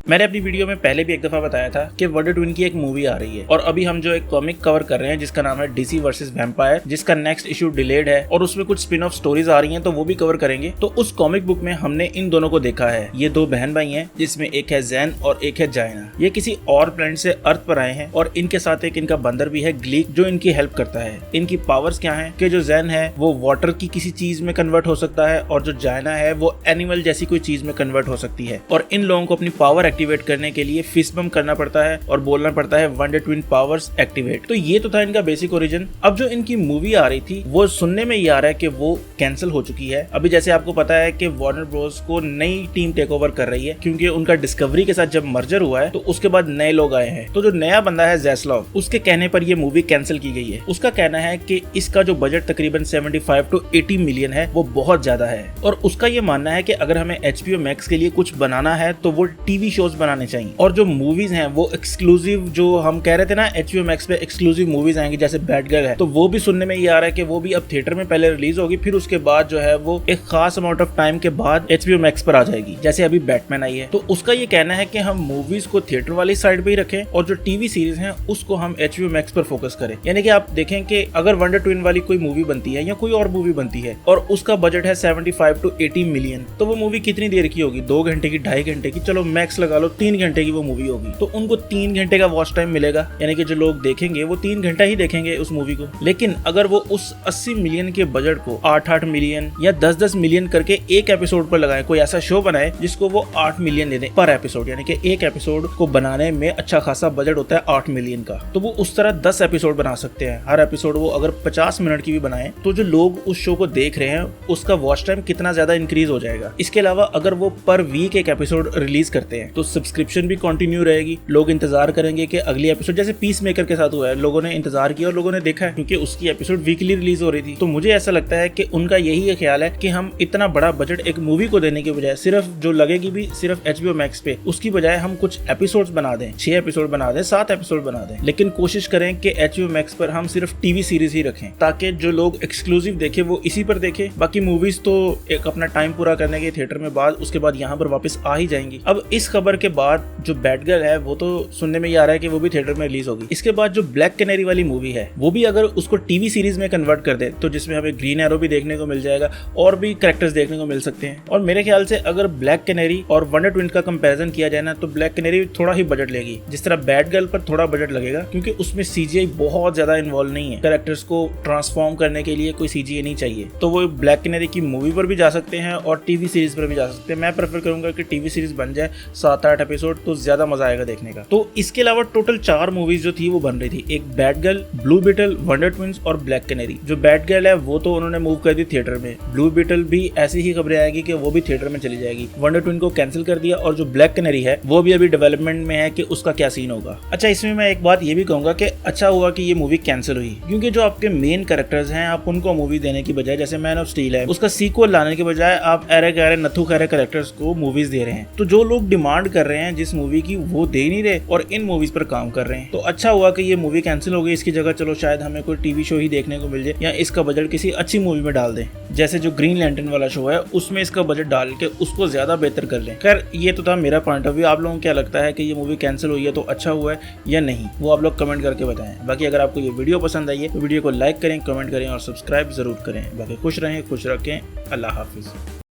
मैंने अपनी वीडियो में पहले भी एक दफा बताया था कि वंडर ट्विन की एक मूवी आ रही है और अभी हम जो एक कॉमिक कवर कर रहे हैं जिसका नाम है डीसी वर्सेस वैम्पायर, जिसका नेक्स्ट इशू डिलेड है और उसमें कुछ स्पिन ऑफ स्टोरीज आ रही हैं तो वो भी कवर करेंगे। तो उस कॉमिक बुक में हमने इन दोनों को देखा है। ये दो बहन भाई हैं जिसमें एक है जैन और एक है जायना। ये किसी और प्लेनेट से अर्थ पर आए हैं और इनके साथ एक इनका बंदर भी है ग्लीक जो इनकी हेल्प करता है। इनकी पावर्स क्या है कि जो जैन है वो वाटर की किसी चीज में कन्वर्ट हो सकता है और जो जायना है वो एनिमल जैसी कोई चीज में कन्वर्ट हो सकती है। और इन लोगों को अपनी पावर एक्टिवेट करने के लिए फिस्ट बम करना पड़ता है और बोलना पड़ता है वंडर ट्विन पावर्स एक्टिवेट। तो ये तो था इनका बेसिक ओरिजिन। अब जो इनकी मूवी आ रही थी वो सुनने में ये आ रहा है कि वो कैंसिल हो चुकी है। अभी जैसे आपको पता है कि वार्नर ब्रोस को नई टीम टेक ओवर कर रही है क्योंकि उनका डिस्कवरी के साथ जब मर्जर हुआ है तो उसके बाद नए लोग आए हैं। तो जो नया बंदा है ज़ैस्लॉव, उसके कहने पर ये मूवी कैंसिल की गई है। उसका कहना है कि इसका जो बजट तकरीबन 75 to 80 मिलियन है वो बहुत ज्यादा है और उसका ये मानना है कि अगर हमें HBO Max के लिए कुछ बनाना है तो वो टीवी शोज बनाने चाहिए और जो मूवीज हैं वो एक्सक्लूसिव, जो हम कह रहे थे ना HBO Max पे एक्सक्लूसिव मूवीज आएंगी जैसे बैड गर्ल है, तो वो भी सुनने में ये आ रहा है कि वो भी अब थिएटर में पहले रिलीज होगी फिर उसके बाद जो है वो एक खास अमाउंट ऑफ टाइम के बाद HBO Max पर आ जाएगी जैसे अभी बैटमैन आई है। तो उसका ये कहना है कि हम मूवीज को थिएटर वाली साइड पे ही रखें और जो टीवी सीरीज है उसको हम HBO Max पर फोकस करें। यानी कि आप देखें कि अगर वंडर ट्विन वाली कोई मूवी बनती है या कोई और मूवी बनती है और उसका बजट है 75 to 80 मिलियन, तो वो मूवी कितनी देर की होगी? 2 घंटे की, 2.5 घंटे की, चलो मैक्स लगा लो 3 घंटे की वो मूवी होगी। तो उनको 3 घंटे का वॉच टाइम मिलेगा, यानी कि जो लोग देखेंगे वो 3 घंटा ही देखेंगे उस मूवी को। लेकिन अगर वो उस 80 मिलियन के बजट को 8-8 मिलियन या 10-10 मिलियन करके एक एपिसोड पर लगाए, कोई ऐसा शो बनाए जिसको वो 8 मिलियन दे दे पर एपिसोड, यानी कि एक एपिसोड को बनाने में अच्छा खासा बजट होता है 8 मिलियन का, तो वो उस तरह 10 एपिसोड बना सकते हैं। हर एपिसोड वो अगर 50 मिनट की भी बनाए तो जो लोग उस शो को देख रहे हैं उसका वॉच टाइम कितना ज्यादा इंक्रीज हो जाएगा। इसके अलावा अगर वो पर वीक एक एपिसोड रिलीज करते हैं तो सब्सक्रिप्शन भी कंटिन्यू रहेगी। लोग इंतजार करेंगे कि अगली एपिसोड, जैसे पीस मेकर के साथ हुआ है, लोगों ने इंतजार किया और लोगों ने देखा है क्योंकि उसकी एपिसोड वीकली रिलीज हो रही थी। तो मुझे ऐसा लगता है कि उनका यही ख्याल है कि हम इतना बड़ा बजट एक मूवी को देने के बजाय सिर्फ जो लगेगी भी सिर्फ HBO Max पे, उसकी बजाय हम कुछ एपिसोड्स बना दें, 6 एपिसोड बना दें, 7 एपिसोड बना दें, लेकिन कोशिश करें कि HBO Max पर हम सिर्फ टीवी सीरीज ही रखें ताकि जो लोग एक्सक्लूसिव देखे वो इसी पर देखे। बाकी मूवीज तो एक अपना टाइम पूरा करने के थिएटर में बाद उसके बाद यहाँ पर वापस आ ही जाएंगी। अब इस खबर के बाद जो बैड गर्ल है वो तो सुनने में ये आ रहा है कि वो भी थिएटर में रिलीज होगी। इसके बाद जो ब्लैक कैनरी वाली मूवी है वो भी अगर उसको टीवी सीरीज में कन्वर्ट कर दे तो जिसमें हमें ग्रीन एरो भी देखने को मिल जाएगा और भी कैरेक्टर्स देखने को मिल सकते हैं। और मेरे ख्याल से अगर ब्लैक कैनरी और वंडर ट्विन का कंपैरिजन किया जाए ना तो ब्लैक कैनरी थोड़ा ही बजट लेगी, जिस तरह बैड गर्ल पर थोड़ा बजट लगेगा क्योंकि उसमें CGI बहुत ज्यादा इन्वॉल्व नहीं है। कैरेक्टर्स को ट्रांसफॉर्म करने के लिए कोई CGI नहीं चाहिए, तो वो ब्लैक कैनरी की मूवी पर भी जा सकते हैं और टीवी सीरीज पर भी जा सकते हैं। मैं प्रेफर करूंगा कि टीवी सीरीज बन जाए 7-8 एपिसोड, तो ज्यादा मजा आएगा देखने का। तो इसके अलावा टोटल 4 मूवीज जो थी वो बन रही थी, एक bad girl, blue beetle, wonder twins और ब्लैक कैनरी। जो बैड गर्ल है वो तो उन्होंने मूव कर दी थिएटर में, ब्लू बीटल भी ऐसी ही खबरें आएगी कि वो भी थिएटर में चली जाएगी, वंडर ट्विन को कैंसिल कर दिया और जो ब्लैक कैनरी है वो भी अभी डेवलपमेंट में है कि उसका क्या सीन होगा। अच्छा, इसमें मैं एक बात ये भी कहूंगा कि अच्छा हुआ कि ये मूवी कैंसिल हुई क्योंकि जो आपके मेन कैरेक्टर्स हैं आप उनको मूवी देने की बजाय, जैसे मैन ऑफ स्टील है, उसका सीक्वल लाने के बजाय आप एरे गहरे नथु खैरे कैरेक्टर्स को मूवीज दे रहे हैं। तो जो लोग डिमांड कर रहे हैं जिस मूवी की वो दे नहीं रहे और इन मूवीज पर काम कर रहे हैं। तो अच्छा हुआ कि ये मूवी कैंसिल हो गई। इसकी जगह चलो शायद हमें कोई टीवी शो ही देखने को मिल जाए या इसका बजट किसी अच्छी मूवी में डाल दें, जैसे जो ग्रीन लैंटर्न वाला शो है उसमें इसका बजट डाल के उसको ज्यादा बेहतर कर लें। खैर ये तो था मेरा पॉइंट ऑफ व्यू। आप लोगों को क्या लगता है कि ये मूवी कैंसिल हुई है तो अच्छा हुआ है या नहीं, वो आप लोग कमेंट करके बताएं। बाकी अगर आपको ये वीडियो पसंद आई है तो वीडियो को लाइक करें, कमेंट करें और सब्सक्राइब जरूर करें। बाकी खुश रहें, खुश रखें। अल्लाह हाफिज।